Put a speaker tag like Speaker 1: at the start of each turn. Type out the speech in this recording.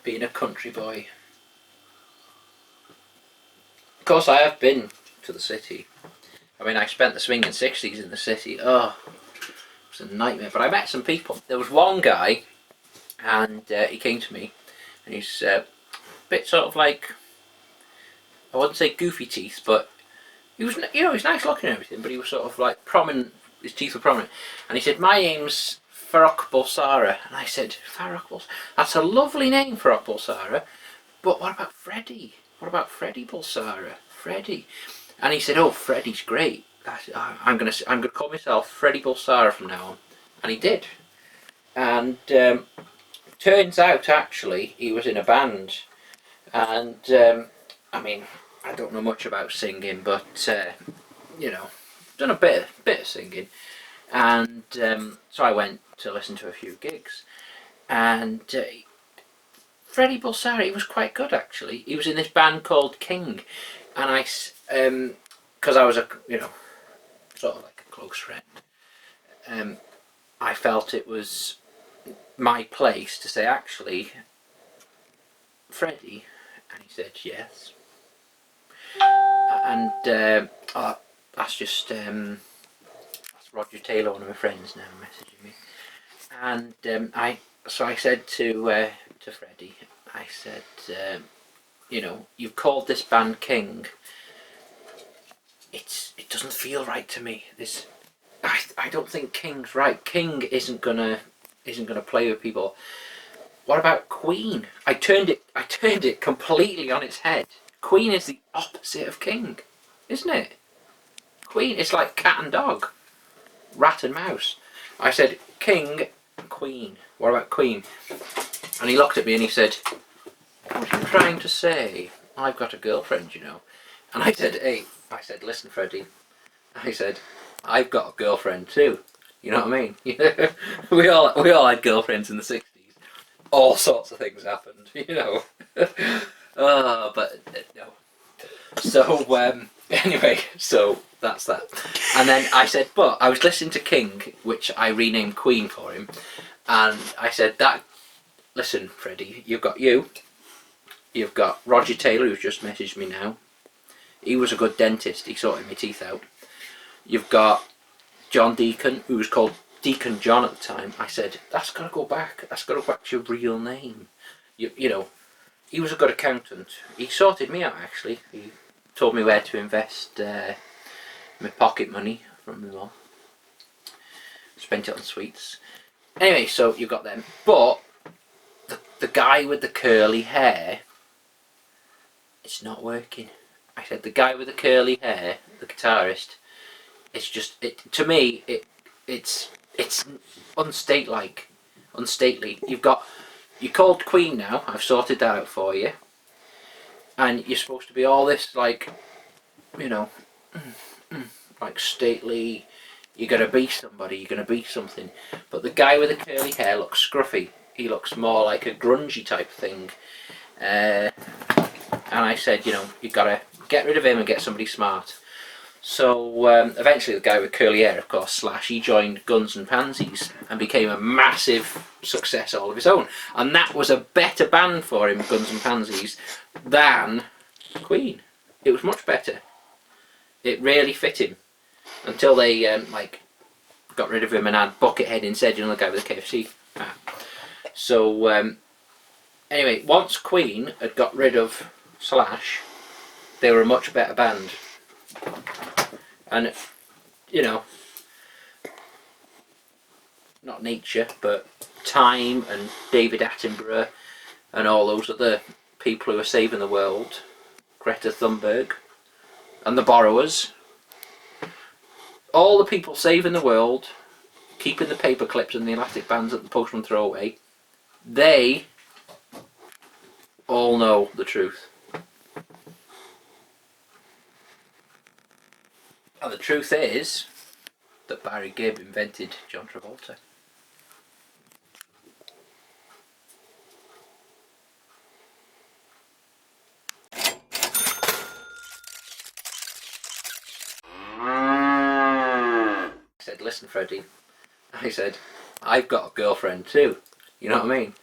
Speaker 1: being a country boy. Of course, I have been to the city. I mean, I spent the swinging 60s in the city. Oh, it was a nightmare. But I met some people. There was one guy, and he came to me, and he's a bit sort of like, I wouldn't say goofy teeth, but he was, you know, he's nice looking and everything, but he was sort of like prominent. His teeth were prominent, and he said, "My name's Farrokh Bulsara," and I said, "Farrokh Bulsara? That's a lovely name, Farrokh Bulsara. But what about Freddie? What about Freddie Bulsara? Freddie?" And he said, "Oh, Freddie's great. I'm gonna call myself Freddie Bulsara from now on." And he did. And turns out, actually, he was in a band. And I mean, I don't know much about singing, but you know, done a bit of singing. And so I went to listen to a few gigs, and Freddie Bulsara, he was quite good actually. He was in this band called King, and because I was sort of like a close friend, I felt it was my place to say, "Actually, Freddie," and he said yes. And that's just that's Roger Taylor, one of my friends now, messaging me. And I said to Freddie, I said, you know, you've called this band King. It doesn't feel right to me. I don't think King's right. King isn't gonna play with people. What about Queen? I turned it completely on its head. Queen is the opposite of King, isn't it? Queen is like cat and dog, rat and mouse. I said King, Queen. What about Queen? And he looked at me and he said, "What are you trying to say? I've got a girlfriend, you know." And I said, "Listen, Freddie," I said, "I've got a girlfriend too." You know what I mean? we all had girlfriends in the 60s. All sorts of things happened, you know. But no. So anyway, so that's that. And then I said, but I was listening to King, which I renamed Queen for him, and I said, listen, Freddie, you've got Roger Taylor, who's just messaged me now. He was a good dentist. He sorted my teeth out. You've got John Deacon, who was called Deacon John at the time. I said, that's got to go back. That's got to go back to your real name. You know, he was a good accountant. He sorted me out, actually. He told me where to invest my pocket money from my mum. Spent it on sweets. Anyway, so you've got them. But the guy with the curly hair, it's not working. I said, the guy with the curly hair, the guitarist, it's just, to me, it's unstately. You're called Queen now. I've sorted that out for you, and you're supposed to be all this, like, you know, like stately. You're gonna be somebody. You're gonna be something. But the guy with the curly hair looks scruffy. He looks more like a grungy type thing. And I said, you know, you've got to get rid of him and get somebody smart. So eventually the guy with curly hair, of course, Slash, he joined Guns and Pansies and became a massive success all of his own. And that was a better band for him, Guns and Pansies, than Queen. It was much better. It really fit him. Until they got rid of him and had Buckethead instead, you know, the guy with the KFC. So anyway, once Queen had got rid of Slash, they were a much better band. And, you know, not Nietzsche, but Time and David Attenborough and all those other people who are saving the world, Greta Thunberg and the Borrowers, all the people saving the world, keeping the paper clips and the elastic bands that the postman throw away, they all know the truth. And the truth is that Barry Gibb invented John Travolta. I said, listen, Freddie. I said, I've got a girlfriend too. You know what I mean?